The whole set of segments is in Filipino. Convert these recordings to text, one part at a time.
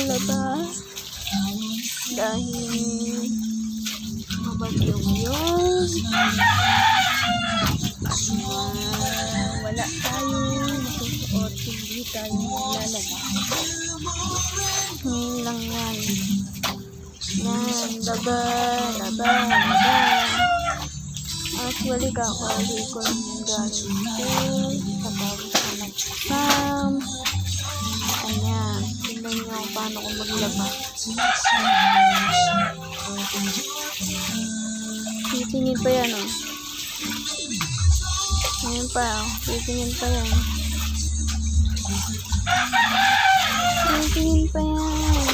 lumalabas dahil mabagyo ngayon. Wala tayong masusuot, hindi tayo maglalabas. Ngayon lang yan. Yan, laban. Actually, kakauwi ko lang yung galing school. Tapos na nag-exam. Ayan, tingnan nyo paano ko maglaba. Titingin pa yan, oh. Ayan pa, oh. Titingin pa yan. Titingin pa yan.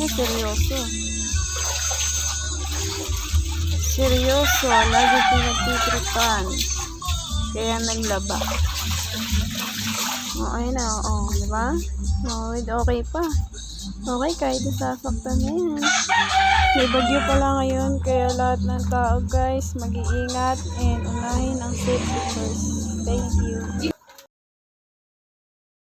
Ay, seryoso. Seryoso, lagi pinagtitripan. Kaya naglaba. O, ayun na, o, diba? O, okay pa. Okay, kahit nasasaktan na yan. May bagyo pala ngayon, kaya lahat ng tao, guys, mag-iingat and unahin ang safety first. Thank you.